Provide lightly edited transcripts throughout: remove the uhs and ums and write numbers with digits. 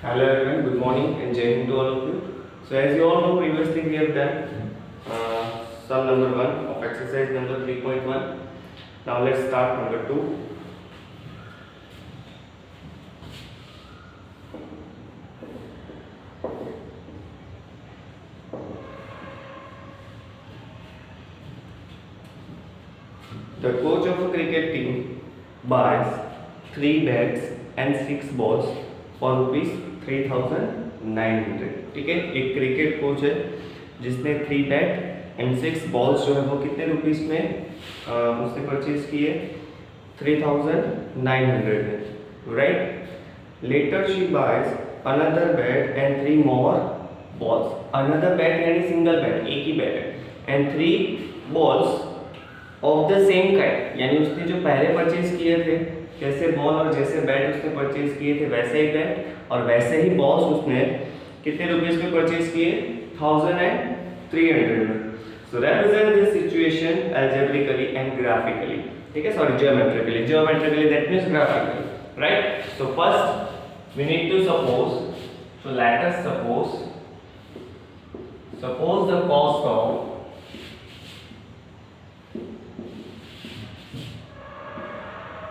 Hello everyone, good morning and Jai Hind to all of you. So as you all know, previously we have done sum number 1 of exercise number 3.1. Now let's start number 2. The coach of a cricket team buys 3 bats and 6 balls for ₹3,900. ठीक है, एक cricket coach है जिसने 3 bat and 6 balls जो है वो कितने rupees में उसने परचेज किए 3,900 में, right. Later she buys another bat and 3 more balls. Another bat यानी सिंगल बैट, एक ही बैट है, and 3 balls of the same kind, यानी उसने जो पहले परचेज किए थे जैसे बॉल और जैसे बैट उसने परचेज किए थे वैसे ही बैट और वैसे ही बॉल्स उसने कितने रुपीस में परचेज किए 1,300 में. So represent this situation algebraically and graphically. ठीक है, sorry geometrically. Geometrically that means graphically, right. So first we need to suppose, so let us suppose the cost of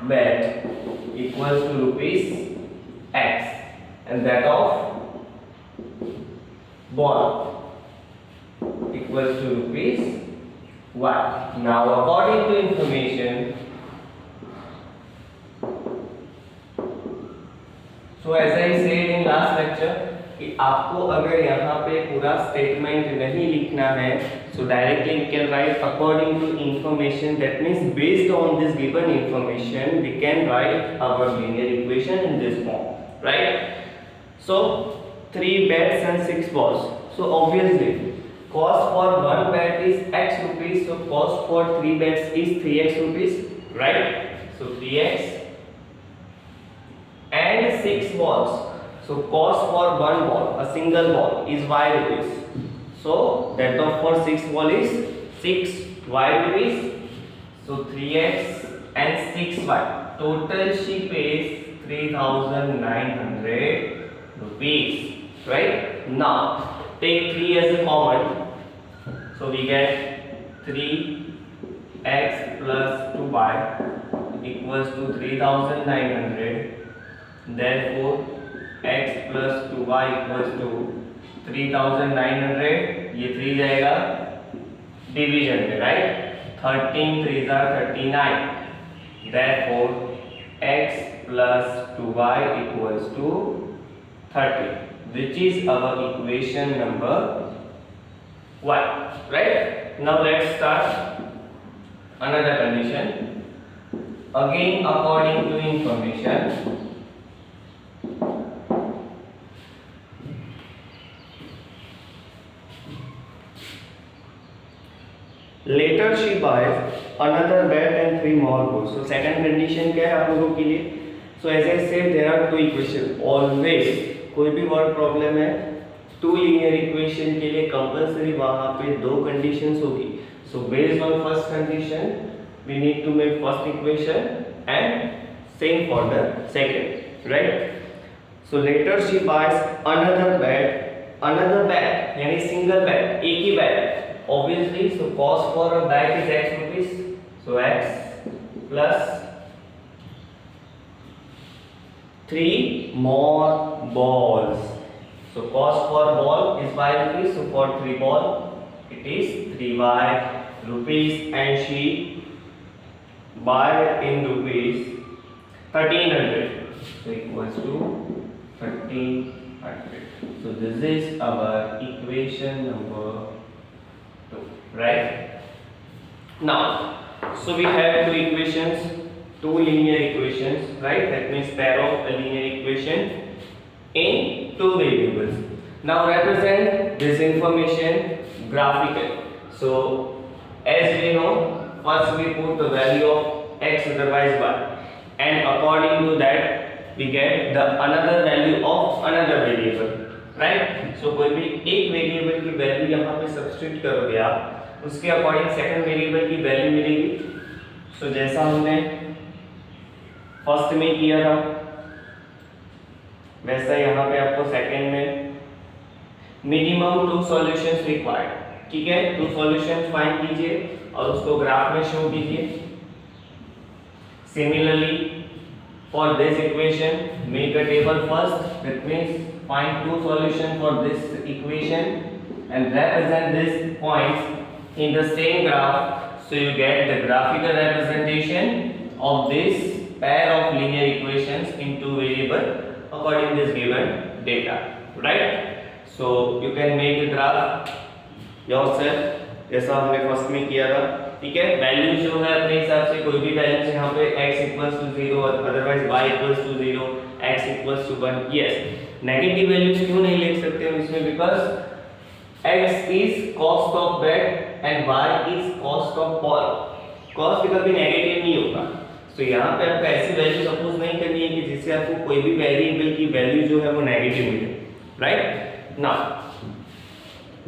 bet equals to rupees x and that of ball equals to rupees y. Now according to information, so as I said in last lecture कि आपको अगर यहाँ पे पूरा statement नहीं लिखना है so directly we can write according to information. That means based on this given information we can write our linear equation in this form, right. So 3 bats and 6 balls, so obviously cost for 1 bat is x rupees, so cost for 3 bats is 3x rupees, right. So 3x and 6 balls, so cost for 1 ball, a single ball, is y rupees. So that of for 6 ball is 6y rupees. So 3x and 6y. Total she pays 3,900 rupees. Right? Now take 3 as a common. So we get 3x plus 2y equals to 3,900. Therefore x plus 2y equals to 3,900. ये 3 जाएगा division में, right. 13 3 are 39. Therefore x plus 2y equals to 30, which is our equation number 1, right. Now let's start another condition. Again according to information, later she buys another bat and 3 more balls. So second condition क्या है आप लोगों के लिए. So as I said there are 2 equation. Always कोई भी word problem है 2 linear equation के लिए कंपल्सरी वहाँ पे 2 conditions होगी. So based on first condition we need to make first equation and same for the second, right. So later she buys another bat यानी single bat, एक ही bat. Obviously, so cost for a bat is x rupees, so x plus 3 more balls. So cost for ball is y rupees, so for 3 ball it is 3y rupees and she buy in rupees 1,300, so equals to 1,300. So this is our equation number 2, right. Now so we have 2 equations, 2 linear equations, right. That means pair of a linear equation in 2 variables. Now represent this information graphically. So as we know, first we put the value of x otherwise y and according to that we get the another value of another variable, right. So कोई भी एक variable की value यहाँ पे substitute करोगे आप, उसके according second variable की वैल्यू मिलेगी. सो जैसा हमने फर्स्ट में किया था वैसा यहाँ पे आपको सेकंड में मिनिमम 2 सॉल्यूशंस रिक्वायर्ड, ठीक है। 2 सॉल्यूशंस फाइंड कीजिए और उसको ग्राफ में शो कीजिए। Similarly for this equation make a table first, that means find 2 solutions for this equation and represent these points in the same graph, so you get the graphical representation of this pair of linear equations in 2 variables according to this given data, right? So you can make a graph yourself जैसा हमने first में किया था, ठीक है। Value जो है अपने हिसाब से कोई भी वैल्यू यहाँ पे x = 0, otherwise y = 0, x = 1। Yes, negative values क्यों नहीं लिख सकते हम इसमें, because x is cost of bed and y is cost of ball. Cost कभी नेगेटिव नहीं होगा। सो यहाँ पे आपको ऐसी वैल्यू सपोज नहीं करनी है कि जिससे आपको कोई भी वेरिएबल की वैल्यू जो है वो नेगेटिव मिले, right. Now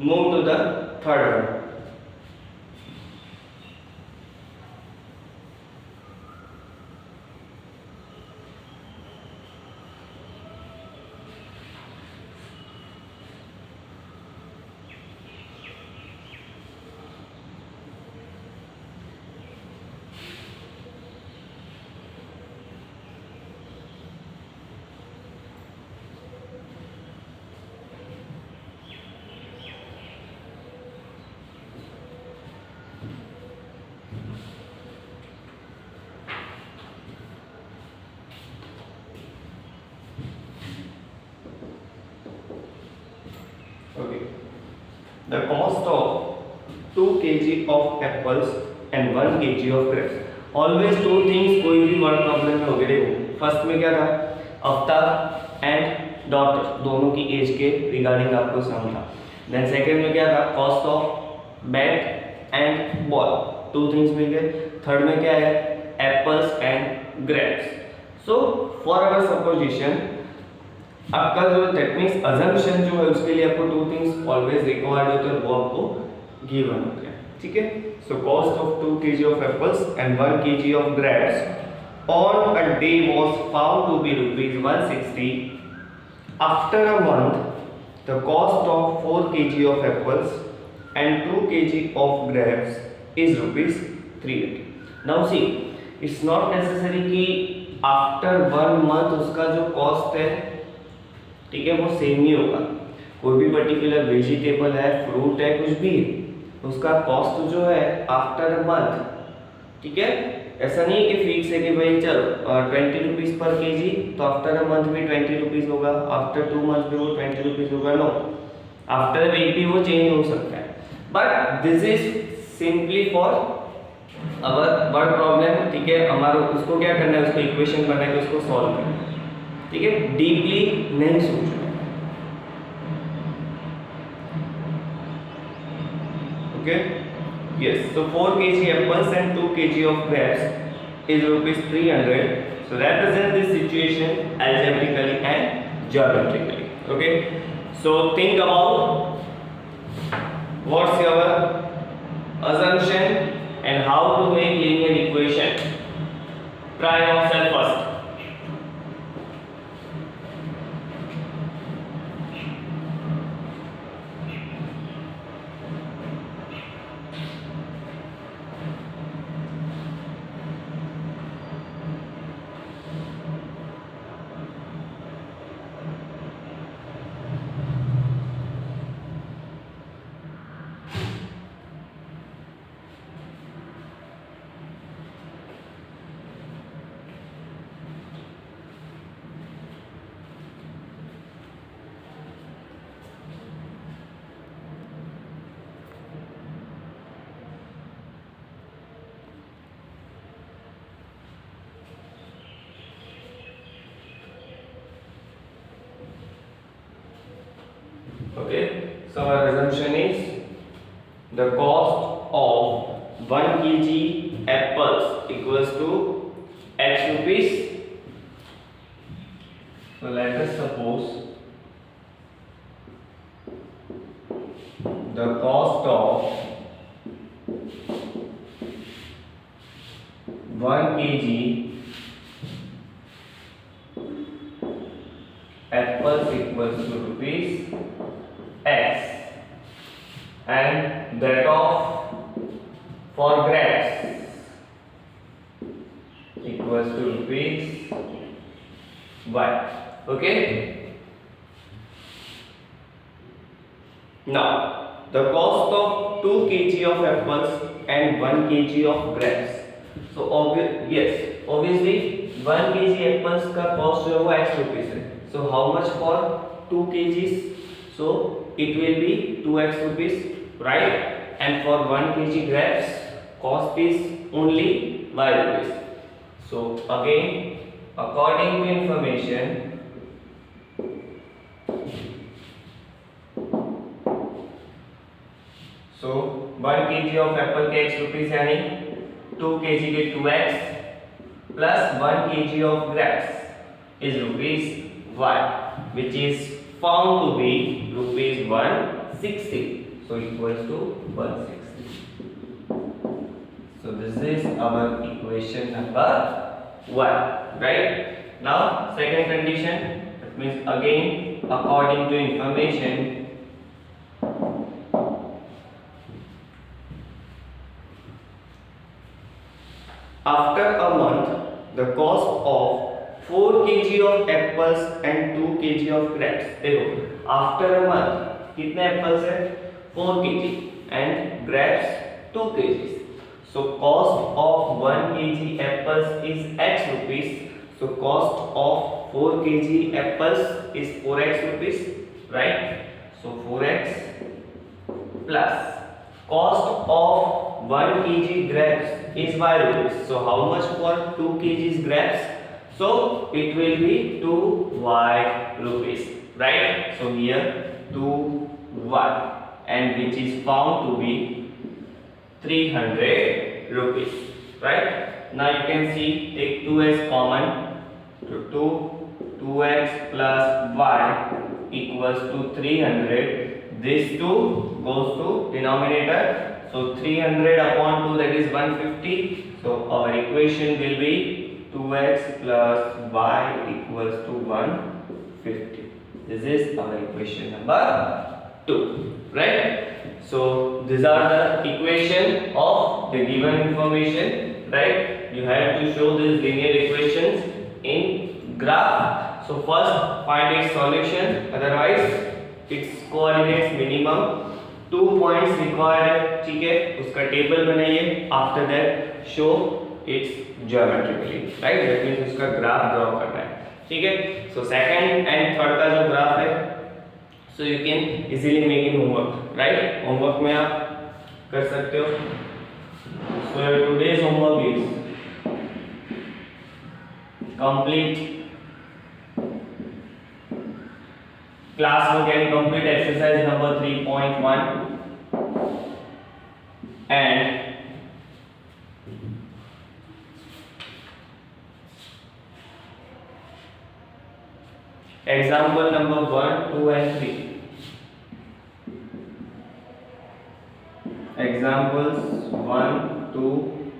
move to the third one. Okay. The cost of 2 kg of apples and 1 kg of grapes. Always two things कोई भी वर्ड प्रॉब्लम में होगी। देखो फर्स्ट में क्या था, अवतार एंड डॉटर दोनों की एज के रिगार्डिंग आपको सम था। देन सेकंड में क्या था, cost of bat and ball, 2 things मिल गए। थर्ड में क्या है, apples and grapes. So for our supposition आपका जो दैट मींस अजम्पशन जो है उसके लिए आपको 2 थिंग्स ऑलवेज रिक्वायर्ड होते हैं, वो आपको गिवन होते हैं, ठीक है। So cost of 2 kg of apples and 1 kg of grapes on a day was found to be ₹160. After a month, the cost of 4 kg of apples and 2 kg of grapes is ₹300. Now see, it's not necessary कि after 1 month उसका जो cost है, ठीक है, वो same ही होगा। कोई भी पर्टिकुलर वेजिटेबल है, फ्रूट है, कुछ भी है, उसका कॉस्ट जो है आफ्टर अ मंथ, ठीक है। ऐसा नहीं है कि फिक्स है कि भाई चल 20 रुपीज पर केजी, तो आफ्टर अ मंथ भी 20 रुपीज होगा, आफ्टर 2 मंथ भी वो 20 रुपीज होगा। नो, आफ्टर वीक भी वो चेंज हो सकता है, but this is simply for our word problem, ठीक है। हमारा उसको क्या करना है, उसको इक्वेशन बनाना है, उसको सॉल्व करना है, ठीक है। डीपली नहीं सोचना, okay. Yes, so 4 kg apples and 2 kg of grapes is ₹300. So represent this situation algebraically and geometrically, okay. So think about what's your assumption and how to make linear equation. Try yourself first. Okay, so our assumption is the cost of 1 kg apples equals to x rupees. So let us suppose the cost of 1 kg apples equals to rupees X, and that of for grapes equals to rupees Y. Okay. Now the cost of 2 kg of apples and 1 kg of grapes. So obviously 1 kg apples का cost जो है वो x rupees है. So how much for 2 kgs? So it will be 2x rupees, right? And for 1 kg grapes cost is only y rupees. So again, according to information, so 1 kg of apple के x rupees यानी 2 kg के 2x plus 1 kg of grapes is rupees y, which is found to be rupees 160. So equals to 160. So this is our equation number 1, right? Now second condition, that means again according to information, after a month the cost of 4 kg of apples and 2 kg of grapes. देखो after a month कितने apples है 4 kg and grapes 2 kg. So cost of 1 kg apples is x rupees. So cost of 4 kg apples is 4x rupees, right? So 4x plus cost of 1 kg grapes is y rupees. So how much for 2 kg grapes? So it will be 2y rupees, right? So here 2y, and which is found to be 300 rupees, right? Now you can see, take 2x common, so 2x plus y equals to 300. This 2 goes to denominator, so 300 upon 2, that is 150. So our equation will be 2x plus y equals to 150. This is our equation number 2, right? So these are the equation of the given information, right? You have to show these linear equations in graph. So first find its solution, otherwise its coordinates minimum 2 points required है, ठीक है? उसका table बनाइए. After that show its geometrically, right? That means उसका graph draw करना है, ठीक है? So second and third का जो ग्राफ है, so you can easily make in homework, right? Homework में आप कर सकते हो. So today's homework is complete classwork and complete exercise number 3.1 and example number 1, 2 and 3. Examples 1, 2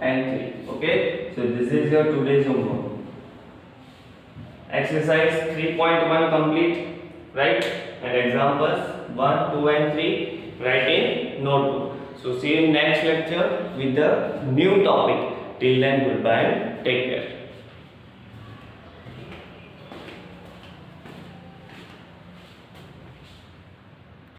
and 3. Okay, so this is your today's homework. Exercise 3.1 complete, right? And examples 1, 2 and 3 write in notebook. So see you in next lecture with the new topic. Till then, goodbye and take care.